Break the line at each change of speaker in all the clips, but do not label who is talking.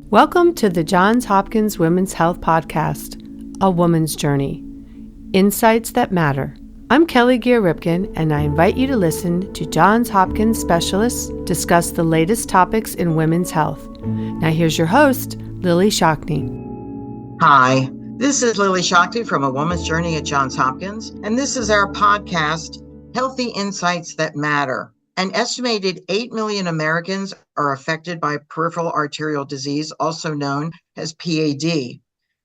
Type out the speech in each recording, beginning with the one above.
Welcome to the Johns Hopkins Women's Health Podcast, A Woman's Journey, Insights That Matter. I'm Kelly Gear-Ripken, and I invite you to listen to Johns Hopkins specialists discuss the latest topics in women's health. Now here's your host, Lily Shockney.
Hi, this is Lily Shockney from A Woman's Journey at Johns Hopkins, and this is our podcast, Healthy Insights That Matter. An estimated 8 million Americans are affected by peripheral arterial disease, also known as PAD.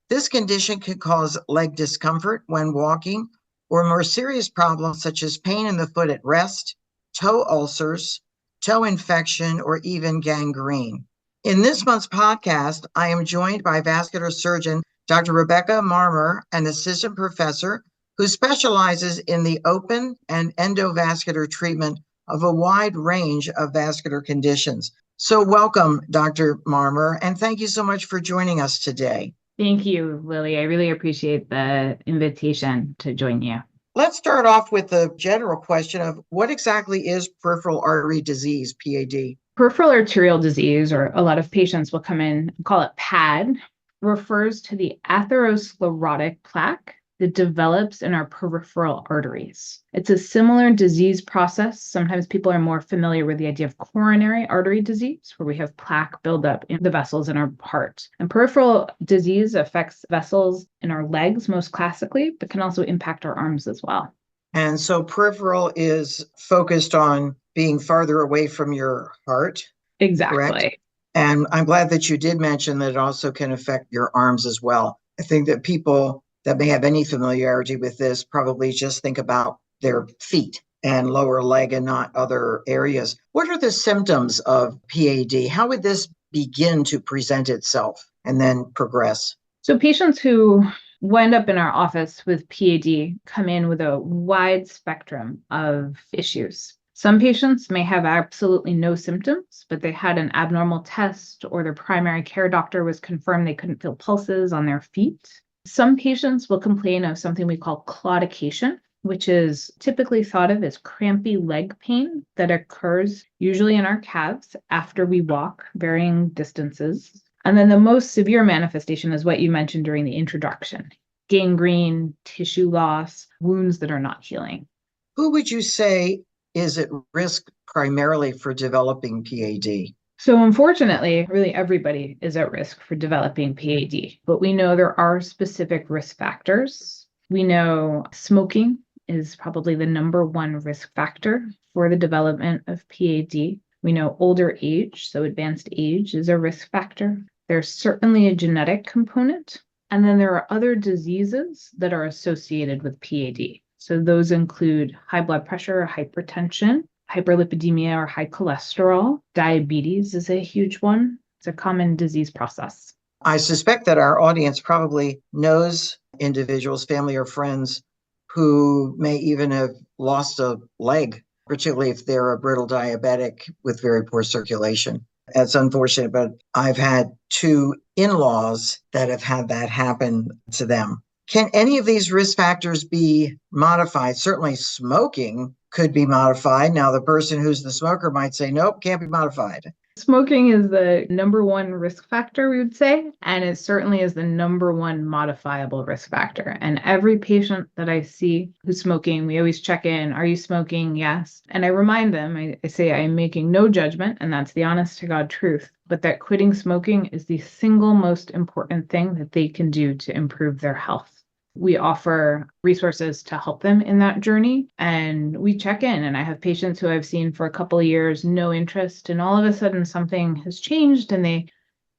This condition can cause leg discomfort when walking or more serious problems such as pain in the foot at rest, toe ulcers, toe infection, or even gangrene. In this month's podcast, I am joined by vascular surgeon Dr. Rebecca Marmer, an assistant professor who specializes in the open and endovascular treatment of a wide range of vascular conditions. So welcome, Dr. Marmer, and thank you so much for joining us today.
Thank you, Lily. I really appreciate the invitation to join you.
Let's start off with the general question of what exactly is peripheral artery disease, PAD?
Peripheral arterial disease, or a lot of patients will come in and call it PAD, refers to the atherosclerotic plaque that develops in our peripheral arteries. It's a similar disease process. Sometimes people are more familiar with the idea of coronary artery disease, where we have plaque buildup in the vessels in our heart. And peripheral disease affects vessels in our legs most classically, but can also impact our arms as well.
And so peripheral is focused on being farther away from your heart.
Exactly.
Correct? And I'm glad that you did mention that it also can affect your arms as well. I think that people that may have any familiarity with this probably just think about their feet and lower leg and not other areas. What are the symptoms of PAD? How would this begin to present itself and then progress?
So patients who wind up in our office with PAD come in with a wide spectrum of issues. Some patients may have absolutely no symptoms, but they had an abnormal test or their primary care doctor was confirmed they couldn't feel pulses on their feet. Some patients will complain of something we call claudication, which is typically thought of as crampy leg pain that occurs usually in our calves after we walk varying distances. And then the most severe manifestation is what you mentioned during the introduction: gangrene, tissue loss, wounds that are not healing.
Who would you say is at risk primarily for developing PAD?
So unfortunately, really everybody is at risk for developing PAD, but we know there are specific risk factors. We know smoking is probably the number one risk factor for the development of PAD. We know older age, so advanced age, is a risk factor. There's certainly a genetic component, and then there are other diseases that are associated with PAD. So those include high blood pressure or hypertension, hyperlipidemia or high cholesterol. Diabetes is a huge one. It's a common disease process.
I suspect that our audience probably knows individuals, family or friends, who may even have lost a leg, particularly if they're a brittle diabetic with very poor circulation. That's unfortunate, but I've had 2 in-laws that have had that happen to them. Can any of these risk factors be modified? Certainly smoking could be modified. Now, the person who's the smoker might say, nope, can't be modified.
Smoking is the number one risk factor, we would say, and it certainly is the number one modifiable risk factor. And every patient that I see who's smoking, we always check in, are you smoking? Yes. And I remind them, I say I am making no judgment, and that's the honest to God truth, but that quitting smoking is the single most important thing that they can do to improve their health. We offer resources to help them in that journey, and we check in. And I have patients who I've seen for a couple of years, no interest, and all of a sudden something has changed and they,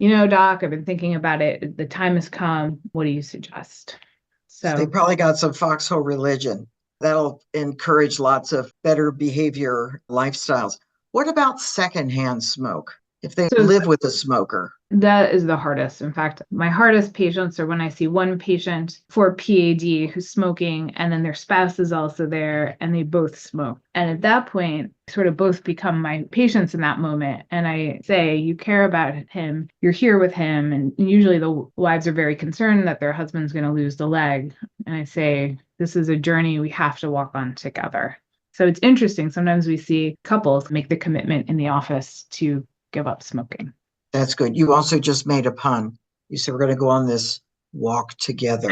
doc, I've been thinking about it. The time has come. What do you suggest?
So they probably got some foxhole religion. That'll encourage lots of better behavior lifestyles. What about secondhand smoke? If they live with a smoker?
That is the hardest. In fact, my hardest patients are when I see one patient for PAD who's smoking and then their spouse is also there and they both smoke. And at that point, sort of both become my patients in that moment. And I say, you care about him, you're here with him. And usually the wives are very concerned that their husband's going to lose the leg. And I say, this is a journey we have to walk on together. So it's interesting. Sometimes we see couples make the commitment in the office to give up smoking.
That's good. You also just made a pun. You said we're going to go on this walk together.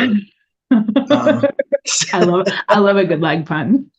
Um,
I love a good leg pun.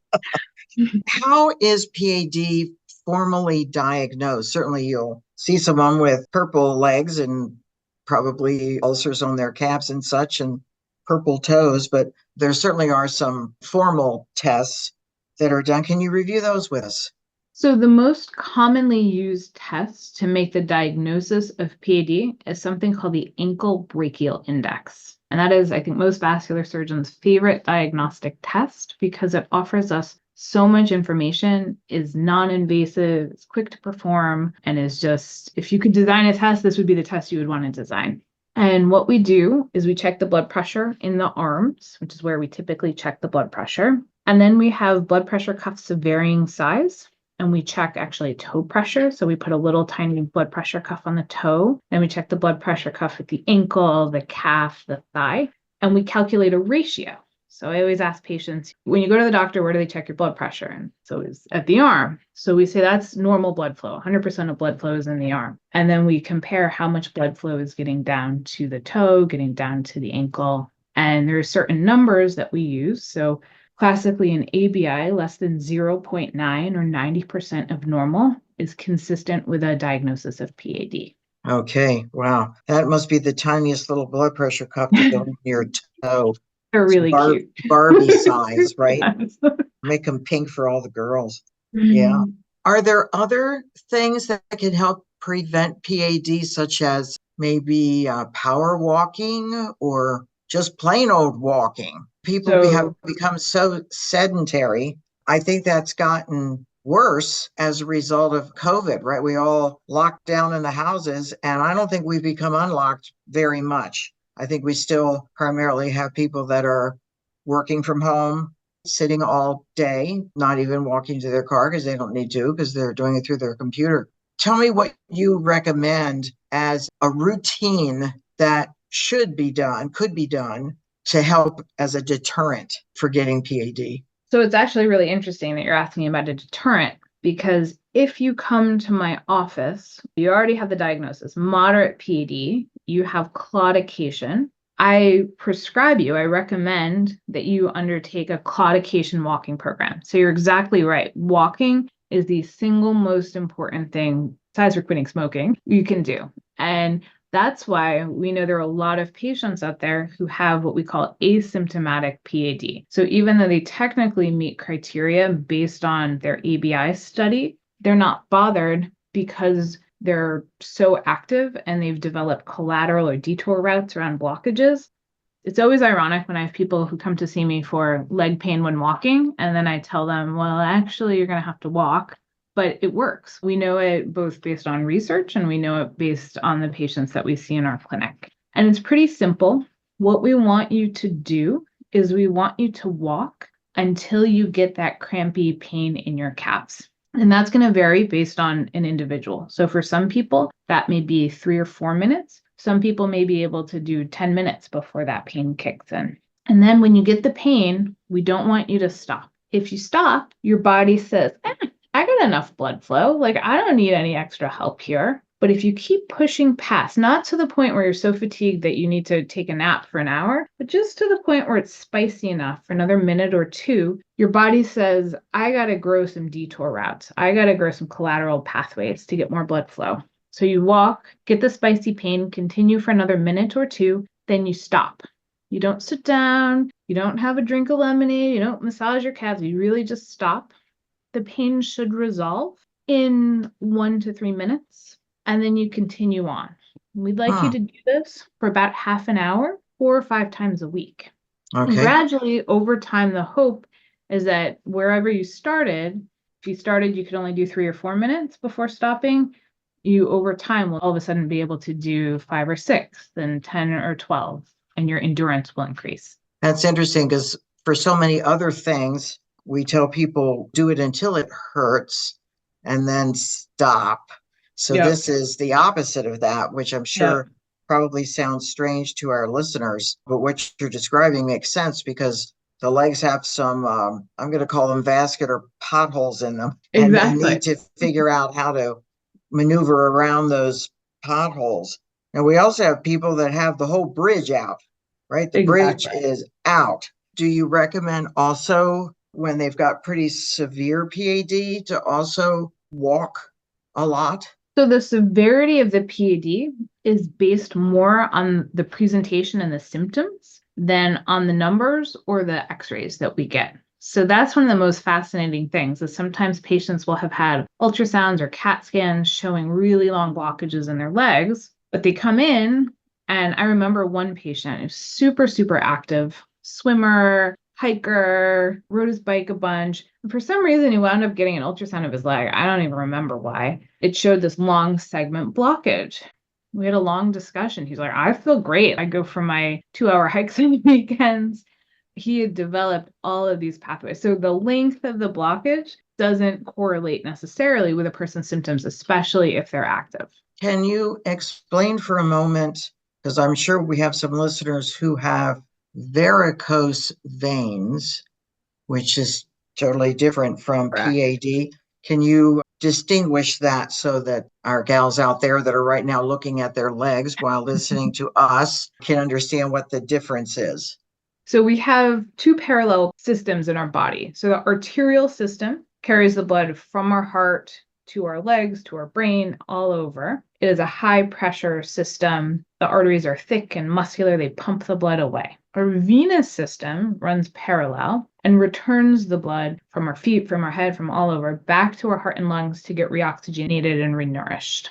how is PAD formally diagnosed? Certainly you'll see someone with purple legs and probably ulcers on their calves and such and purple toes, but there certainly are some formal tests that are done. Can you review those with us?
So the most commonly used test to make the diagnosis of PAD is something called the ankle brachial index. And that is, I think, most vascular surgeons' favorite diagnostic test because it offers us so much information, is non-invasive, it's quick to perform, and is just, if you could design a test, this would be the test you would want to design. And what we do is we check the blood pressure in the arms, which is where we typically check the blood pressure. And then we have blood pressure cuffs of varying size. And we check actually toe pressure. So we put a little tiny blood pressure cuff on the toe. Then we check the blood pressure cuff at the ankle, the calf, the thigh. And we calculate a ratio. So I always ask patients, when you go to the doctor, where do they check your blood pressure? And so it's at the arm. So we say that's normal blood flow. 100% of blood flow is in the arm. And then we compare how much blood flow is getting down to the toe, getting down to the ankle. And there are certain numbers that we use. So classically, an ABI less than 0.9 or 90% of normal is consistent with a diagnosis of PAD.
Okay, wow. That must be the tiniest little blood pressure cuff to go in your toe.
They're really cute.
Barbie size, right?
Yes.
Make them pink for all the girls. Yeah. Are there other things that can help prevent PAD, such as maybe power walking or just plain old walking? People have become so sedentary. I think that's gotten worse as a result of COVID, right? We all locked down in the houses, and I don't think we've become unlocked very much. I think we still primarily have people that are working from home, sitting all day, not even walking to their car because they don't need to because they're doing it through their computer. Tell me what you recommend as a routine that should be done, could be done to help as a deterrent for getting PAD.
So it's actually really interesting that you're asking about a deterrent, because if you come to my office, you already have the diagnosis, moderate PAD, you have claudication. I recommend that you undertake a claudication walking program. So you're exactly right. Walking is the single most important thing, besides for quitting smoking, you can do. And that's why we know there are a lot of patients out there who have what we call asymptomatic PAD. So even though they technically meet criteria based on their ABI study, they're not bothered because they're so active and they've developed collateral or detour routes around blockages. It's always ironic when I have people who come to see me for leg pain when walking, and then I tell them, well, actually, you're going to have to walk. But it works. We know it both based on research and we know it based on the patients that we see in our clinic. And it's pretty simple. What we want you to do is we want you to walk until you get that crampy pain in your calves. And that's going to vary based on an individual. So for some people, that may be 3 or 4 minutes. Some people may be able to do 10 minutes before that pain kicks in. And then when you get the pain, we don't want you to stop. If you stop, your body says, I got enough blood flow. Like, I don't need any extra help here. But if you keep pushing past, not to the point where you're so fatigued that you need to take a nap for an hour, but just to the point where it's spicy enough for another minute or two, your body says, I got to grow some detour routes. I got to grow some collateral pathways to get more blood flow. So you walk, get the spicy pain, continue for another minute or two, then you stop. You don't sit down. You don't have a drink of lemonade. You don't massage your calves. You really just stop. The pain should resolve in 1 to 3 minutes, and then you continue on. We'd like you to do this for about half an hour, 4 or 5 times a week. Okay. And gradually, over time, the hope is that wherever you started, if you started, you could only do 3 or 4 minutes before stopping. You, over time, will all of a sudden be able to do 5 or 6, then 10 or 12, and your endurance will increase.
That's interesting because for so many other things, we tell people do it until it hurts and then stop. So This is the opposite of that, which I'm sure probably sounds strange to our listeners. But what you're describing makes sense because the legs have some, I'm going to call them vascular potholes in them, and they need
Exactly.
to figure out how to maneuver around those potholes. And we also have people that have the whole bridge out, right? The bridge
Exactly.
is out. Do you recommend also when they've got pretty severe PAD to also walk a lot?
So the severity of the PAD is based more on the presentation and the symptoms than on the numbers or the x-rays that we get. So that's one of the most fascinating things is sometimes patients will have had ultrasounds or CAT scans showing really long blockages in their legs, but they come in and I remember one patient who's super, super active, swimmer, hiker, rode his bike a bunch. And for some reason, he wound up getting an ultrasound of his leg. I don't even remember why. It showed this long segment blockage. We had a long discussion. He's like, I feel great. I go for my 2-hour hikes on the weekends. He had developed all of these pathways. So the length of the blockage doesn't correlate necessarily with a person's symptoms, especially if they're active.
Can you explain for a moment, because I'm sure we have some listeners who have varicose veins, which is totally different from
Correct.
PAD. Can you distinguish that so that our gals out there that are right now looking at their legs while listening to us can understand what the difference is?
So we have two parallel systems in our body. So the arterial system carries the blood from our heart to our legs, to our brain, all over. It is a high pressure system. The arteries are thick and muscular. They pump the blood away. Our venous system runs parallel and returns the blood from our feet, from our head, from all over, back to our heart and lungs to get reoxygenated and renourished.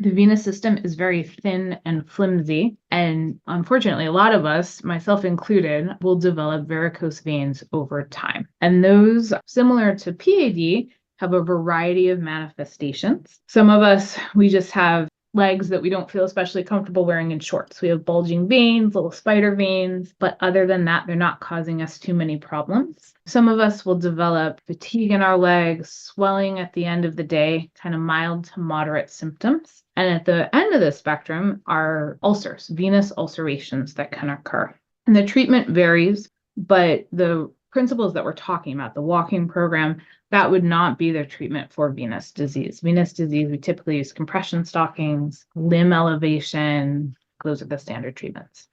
The venous system is very thin and flimsy. And unfortunately, a lot of us, myself included, will develop varicose veins over time. And those, similar to PAD, have a variety of manifestations. Some of us, we just have legs that we don't feel especially comfortable wearing in shorts. We have bulging veins, little spider veins, but other than that, they're not causing us too many problems. Some of us will develop fatigue in our legs, swelling at the end of the day, kind of mild to moderate symptoms. And at the end of the spectrum are ulcers, venous ulcerations that can occur. And the treatment varies, but the principles that we're talking about, the walking program, that would not be the treatment for venous disease. Venous disease, we typically use compression stockings, limb elevation. Those are the standard treatments.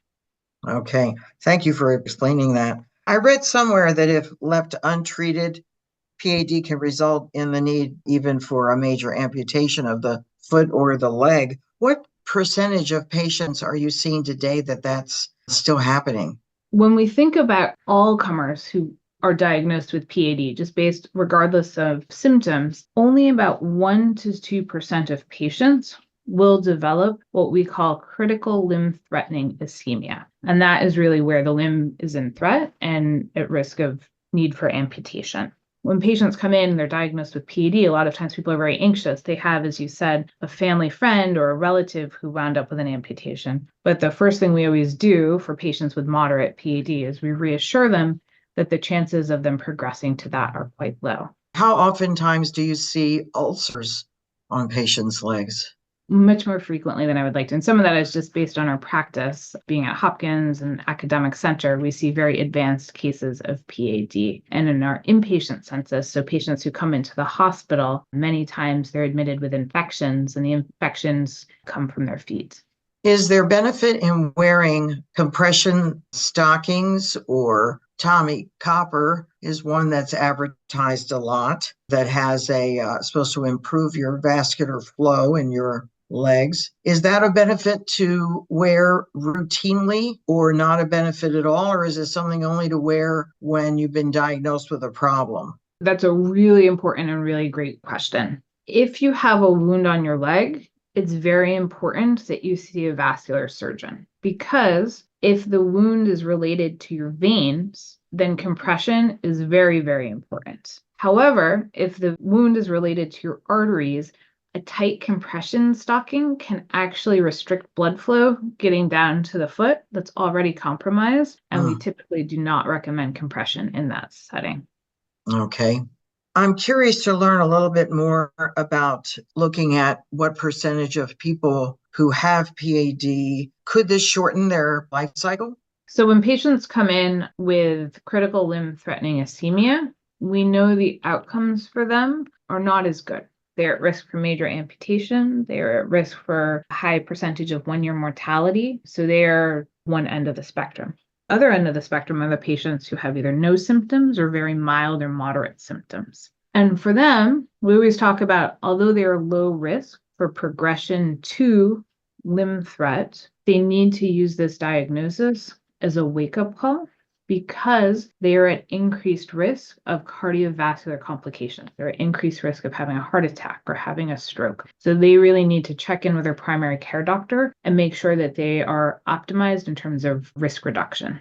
Okay, thank you for explaining that. I read somewhere that if left untreated, PAD can result in the need even for a major amputation of the foot or the leg. What percentage of patients are you seeing today that that's still happening?
When we think about all comers who are diagnosed with PAD, just based regardless of symptoms, only about 1 to 2% of patients will develop what we call critical limb threatening ischemia. And that is really where the limb is in threat and at risk of need for amputation. When patients come in and they're diagnosed with PAD, a lot of times people are very anxious. They have, as you said, a family friend or a relative who wound up with an amputation. But the first thing we always do for patients with moderate PAD is we reassure them that the chances of them progressing to that are quite low.
How oftentimes do you see ulcers on patients' legs?
Much more frequently than I would like to. And some of that is just based on our practice. Being at Hopkins, an academic center, we see very advanced cases of PAD. And in our inpatient census, so patients who come into the hospital, many times they're admitted with infections, and the infections come from their feet.
Is there benefit in wearing compression stockings, or Tommy Copper is one that's advertised a lot that has supposed to improve your vascular flow in your legs? Is that a benefit to wear routinely or not a benefit at all? Or is it something only to wear when you've been diagnosed with a problem?
That's a really important and really great question. If you have a wound on your leg, it's very important that you see a vascular surgeon, because if the wound is related to your veins, then compression is very, very important. However, if the wound is related to your arteries, a tight compression stocking can actually restrict blood flow getting down to the foot that's already compromised, and we typically do not recommend compression in that setting.
Okay. I'm curious to learn a little bit more about looking at what percentage of people who have PAD, could this shorten their life cycle?
So when patients come in with critical limb-threatening ischemia, we know the outcomes for them are not as good. They're at risk for major amputation. They're at risk for a high percentage of one-year mortality. So they're one end of the spectrum. Other end of the spectrum are the patients who have either no symptoms or very mild or moderate symptoms. And for them, we always talk about, although they are low risk for progression to limb threat, they need to use this diagnosis as a wake-up call because they are at increased risk of cardiovascular complications. They're at increased risk of having a heart attack or having a stroke. So they really need to check in with their primary care doctor and make sure that they are optimized in terms of risk reduction.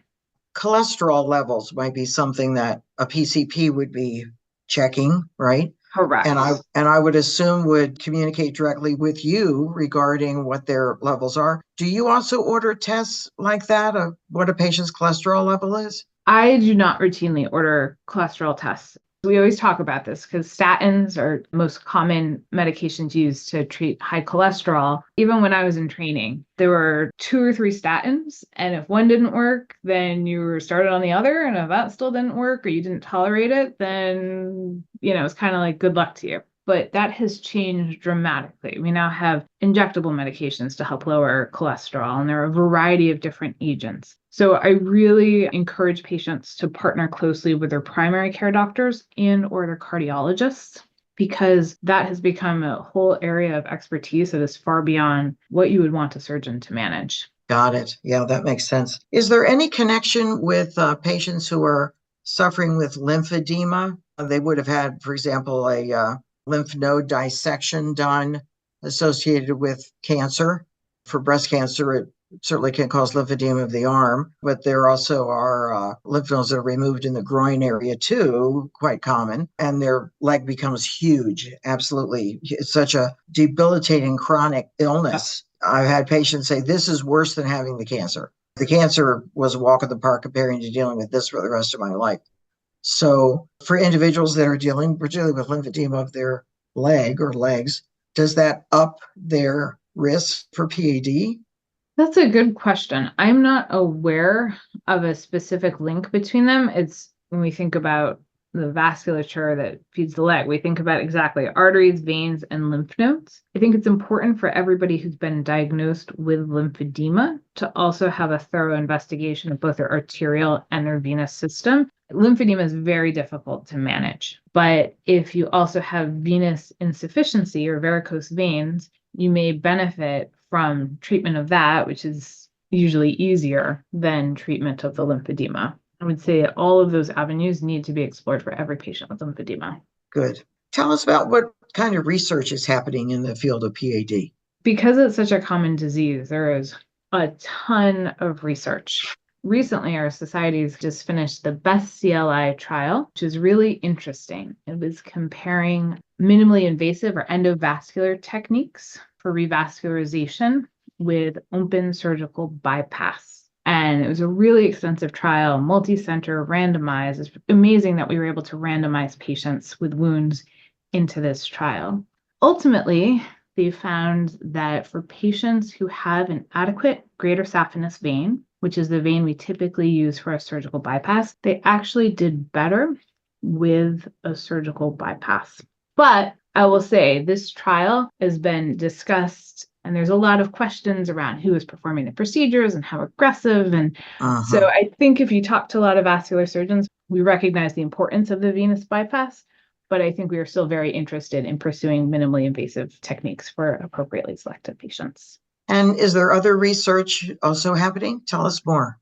Cholesterol levels might be something that a PCP would be checking, right?
Correct.
And I would assume would communicate directly with you regarding what their levels are. Do you also order tests like that of what a patient's cholesterol level is?
I do not routinely order cholesterol tests. We always talk about this because statins are the most common medications used to treat high cholesterol. Even when I was in training, there were 2 or 3 statins, and if one didn't work, then you were started on the other, and if that still didn't work or you didn't tolerate it, then, it's kind of like good luck to you. But that has changed dramatically. We now have injectable medications to help lower cholesterol, and there are a variety of different agents. So I really encourage patients to partner closely with their primary care doctors and or their cardiologists, because that has become a whole area of expertise that is far beyond what you would want a surgeon to manage.
Got it. Yeah, that makes sense. Is there any connection with patients who are suffering with lymphedema? They would have had, for example, a lymph node dissection done associated with cancer. For breast cancer, it certainly can cause lymphedema of the arm, but there also are lymph nodes that are removed in the groin area too, quite common, and their leg becomes huge. Absolutely. It's such a debilitating chronic illness. I've had patients say, this is worse than having the cancer. The cancer was a walk in the park comparing to dealing with this for the rest of my life. So for individuals that are dealing particularly with lymphedema of their leg or legs, does that up their risk for PAD?
That's a good question. I'm not aware of a specific link between them. It's when we think about the vasculature that feeds the leg, we think about exactly arteries, veins, and lymph nodes. I think it's important for everybody who's been diagnosed with lymphedema to also have a thorough investigation of both their arterial and their venous system. Lymphedema is very difficult to manage, but if you also have venous insufficiency or varicose veins, you may benefit from treatment of that, which is usually easier than treatment of the lymphedema. I would say all of those avenues need to be explored for every patient with lymphedema.
Good. Tell us about what kind of research is happening in the field of PAD.
Because it's such a common disease, there is a ton of research. Recently, our society's just finished the BEST CLI trial, which is really interesting. It was comparing minimally invasive or endovascular techniques for revascularization with open surgical bypass. And it was a really extensive trial, multi-center, randomized. It's amazing that we were able to randomize patients with wounds into this trial. Ultimately, they found that for patients who have an adequate greater saphenous vein, which is the vein we typically use for a surgical bypass, they actually did better with a surgical bypass. But I will say this trial has been discussed, and there's a lot of questions around who is performing the procedures and how aggressive. And so I think if you talk to a lot of vascular surgeons, we recognize the importance of the venous bypass, but I think we are still very interested in pursuing minimally invasive techniques for appropriately selected patients.
And is there other research also happening? Tell us more.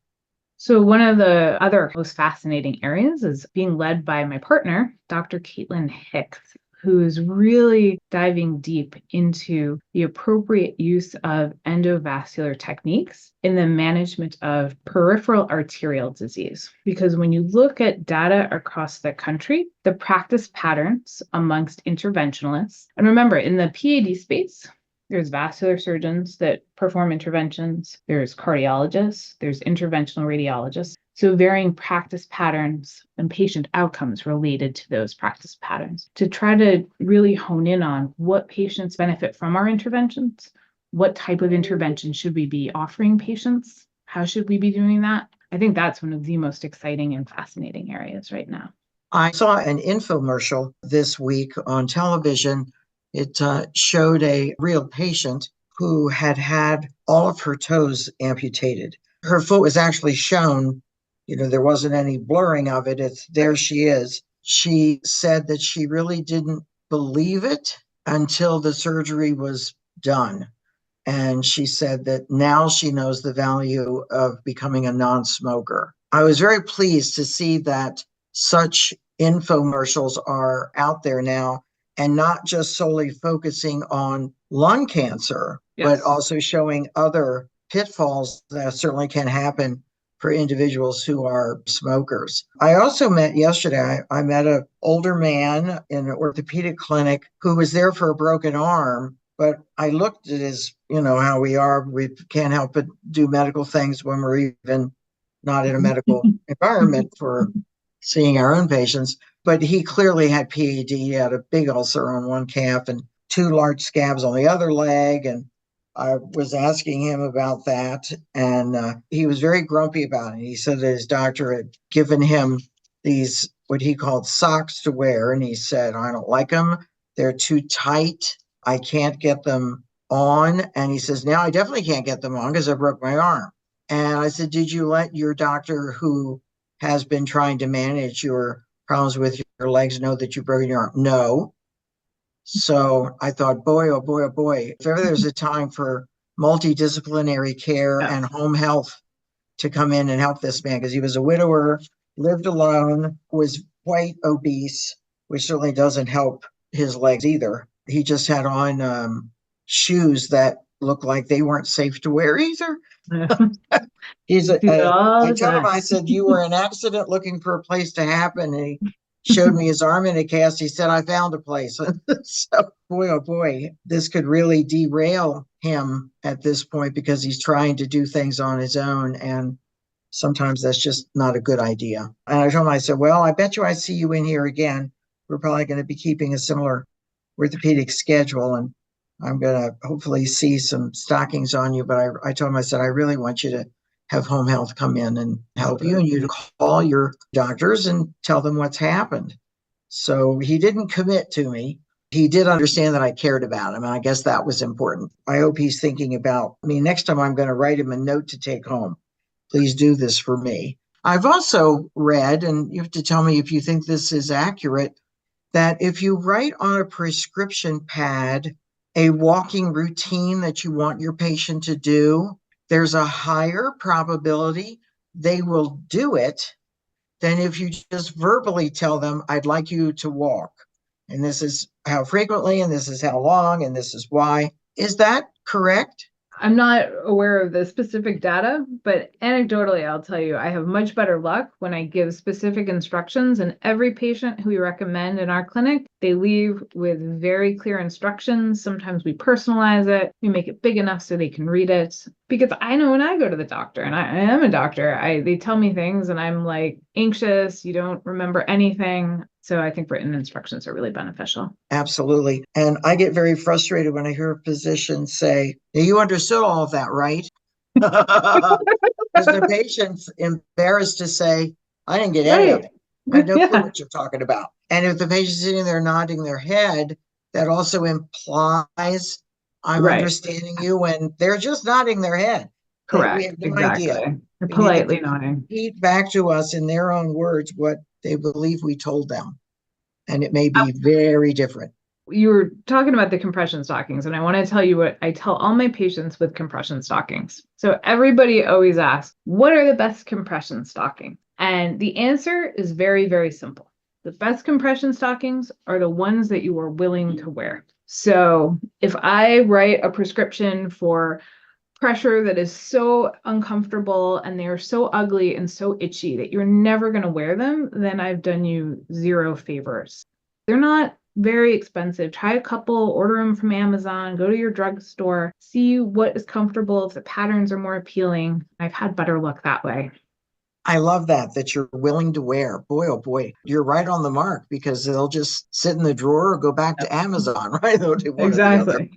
So one of the other most fascinating areas is being led by my partner, Dr. Caitlin Hicks, who is really diving deep into the appropriate use of endovascular techniques in the management of peripheral arterial disease. Because when you look at data across the country, the practice patterns amongst interventionalists, and remember, in the PAD space, there's vascular surgeons that perform interventions, there's cardiologists, there's interventional radiologists. So varying practice patterns and patient outcomes related to those practice patterns to try to really hone in on what patients benefit from our interventions, what type of intervention should we be offering patients, how should we be doing that, I think that's one of the most exciting and fascinating areas right now.
I saw an infomercial this week on television. It showed a real patient who had had all of her toes amputated. Her foot was actually shown, there wasn't any blurring of it. It's there she is. She said that she really didn't believe it until the surgery was done. And she said that now she knows the value of becoming a non-smoker. I was very pleased to see that such infomercials are out there now, and not just solely focusing on lung cancer, but also showing other pitfalls that certainly can happen for individuals who are smokers. I also met yesterday, I met an older man in an orthopedic clinic who was there for a broken arm. But I looked at his, how we are. We can't help but do medical things when we're even not in a medical environment for seeing our own patients. But he clearly had PAD. He had a big ulcer on one calf and 2 large scabs on the other leg. And I was asking him about that. And he was very grumpy about it. He said that his doctor had given him these, what he called socks to wear. And he said, I don't like them. They're too tight. I can't get them on. And he says, now I definitely can't get them on because I broke my arm. And I said, did you let your doctor who has been trying to manage your problems with your legs know that you broke your arm? No. So I thought, boy, oh boy, oh boy, if ever there's a time for multidisciplinary care and home health to come in and help this man, because he was a widower, lived alone, was quite obese, which certainly doesn't help his legs either. He just had on shoes that looked like they weren't safe to wear either. I told him, I said, you were in an accident looking for a place to happen. And he showed me his arm in a cast. He said, I found a place. So, boy, oh boy, this could really derail him at this point because he's trying to do things on his own. And sometimes that's just not a good idea. And I told him, I said, well, I bet you I see you in here again. We're probably going to be keeping a similar orthopedic schedule, and I'm going to hopefully see some stockings on you. But I told him, I said, I really want you to have home health come in and help you, and you to call your doctors and tell them what's happened. So he didn't commit to me. He did understand that I cared about him, and I guess that was important. I hope he's thinking about me. Next time I'm going to write him a note to take home. Please do this for me. I've also read, and you have to tell me if you think this is accurate, that if you write on a prescription pad a walking routine that you want your patient to do, there's a higher probability they will do it than if you just verbally tell them, I'd like you to walk. And this is how frequently, and this is how long, and this is why. Is that correct?
I'm not aware of the specific data, but anecdotally, I'll tell you, I have much better luck when I give specific instructions, and every patient who we recommend in our clinic, they leave with very clear instructions. Sometimes we personalize it. We make it big enough so they can read it. Because I know when I go to the doctor, and I am a doctor, they tell me things and I'm like anxious, you don't remember anything. So I think written instructions are really beneficial.
Absolutely. And I get very frustrated when I hear physicians say, you understood all of that, right? Because the patient's embarrassed to say, I didn't get any of it. I have no clue what you're talking about. And if the patient's sitting there nodding their head, that also implies I'm understanding you when they're just nodding their head.
Correct.
We have no idea.
They're politely nodding.
Repeat back to us in their own words what they believe we told them. And it may be very different.
You were talking about the compression stockings, and I want to tell you what I tell all my patients with compression stockings. So everybody always asks, what are the best compression stockings? And the answer is very, very simple. The best compression stockings are the ones that you are willing to wear. So if I write a prescription for pressure that is so uncomfortable and they are so ugly and so itchy that you're never going to wear them, then I've done you zero favors. They're not very expensive. Try a couple, order them from Amazon, go to your drugstore, see what is comfortable, if the patterns are more appealing. I've had better luck that way.
I love that you're willing to wear. Boy, oh boy, you're right on the mark, because they'll just sit in the drawer or go back to Amazon, right? They'll do one
exactly.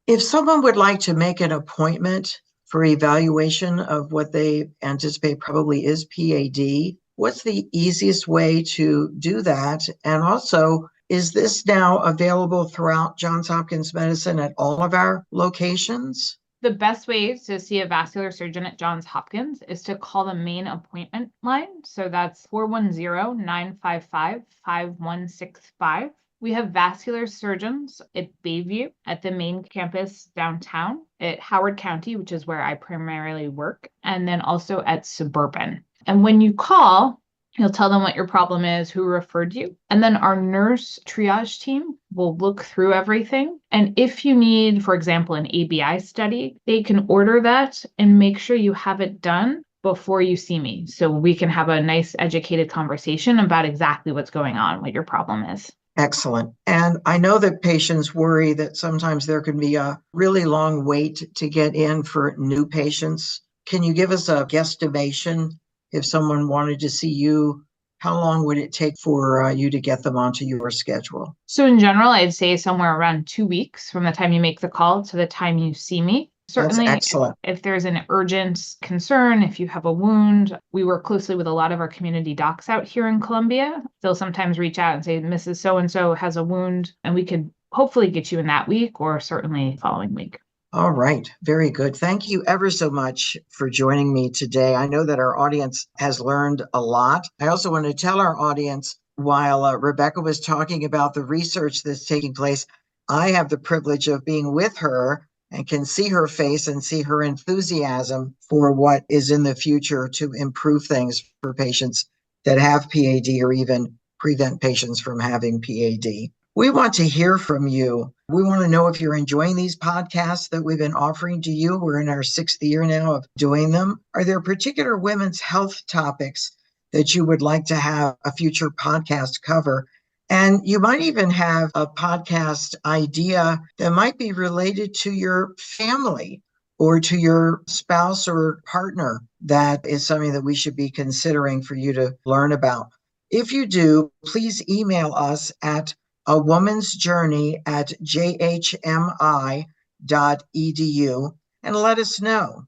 If someone would like to make an appointment for evaluation of what they anticipate probably is PAD. What's the easiest way to do that? And also, is this now available throughout Johns Hopkins Medicine at all of our locations?
The best way to see a vascular surgeon at Johns Hopkins is to call the main appointment line. So that's 410-955-5165. We have vascular surgeons at Bayview, at the main campus downtown, at Howard County, which is where I primarily work, and then also at Suburban. And when you call, you'll tell them what your problem is, who referred you. And then our nurse triage team will look through everything. And if you need, for example, an ABI study, they can order that and make sure you have it done before you see me. So we can have a nice educated conversation about exactly what's going on, what your problem is.
Excellent. And I know that patients worry that sometimes there can be a really long wait to get in for new patients. Can you give us a guesstimation? If someone wanted to see you, how long would it take for you to get them onto your schedule?
So in general, I'd say somewhere around 2 weeks from the time you make the call to the time you see me. Certainly,
that's excellent.
If there's an urgent concern, if you have a wound, we work closely with a lot of our community docs out here in Columbia. They'll sometimes reach out and say, Mrs. So-and-so has a wound, and we could hopefully get you in that week or certainly following week.
All right. Very good. Thank you ever so much for joining me today. I know that our audience has learned a lot. I also want to tell our audience, while Rebecca was talking about the research that's taking place, I have the privilege of being with her and can see her face and see her enthusiasm for what is in the future to improve things for patients that have PAD or even prevent patients from having PAD. We want to hear from you. We want to know if you're enjoying these podcasts that we've been offering to you. We're in our 6th year now of doing them. Are there particular women's health topics that you would like to have a future podcast cover? And you might even have a podcast idea that might be related to your family or to your spouse or partner. That is something that we should be considering for you to learn about. If you do, please email us at awomansjourney@jhmi.edu and let us know.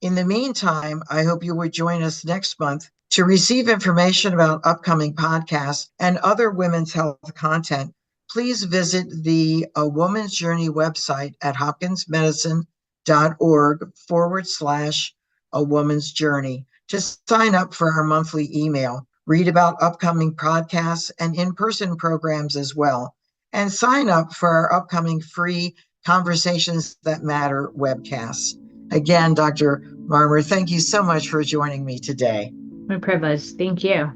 In the meantime, I hope you would join us next month to receive information about upcoming podcasts and other women's health content. Please visit the A Woman's Journey website at hopkinsmedicine.org/A Woman's Journey to sign up for our monthly email. Read about upcoming podcasts and in-person programs as well, and sign up for our upcoming free Conversations That Matter webcasts. Again, Dr. Marmer, thank you so much for joining me today.
My privilege. Thank you.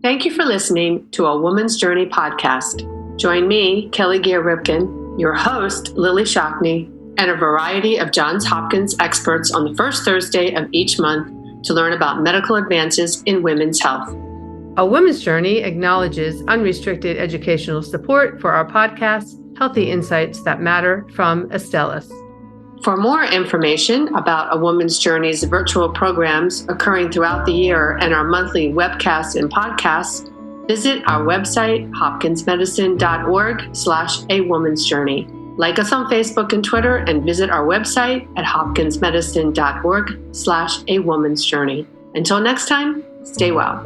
Thank you for listening to A Woman's Journey podcast. Join me, Kelly Gear-Ripken, your host, Lily Shockney, and a variety of Johns Hopkins experts on the first Thursday of each month to learn about medical advances in women's health.
A Woman's Journey acknowledges unrestricted educational support for our podcast, Healthy Insights That Matter from Astellas.
For more information about A Woman's Journey's virtual programs occurring throughout the year and our monthly webcasts and podcasts, visit our website, hopkinsmedicine.org/A Woman's Journey. Like us on Facebook and Twitter, and visit our website at hopkinsmedicine.org/A Woman's Journey. Until next time, stay well.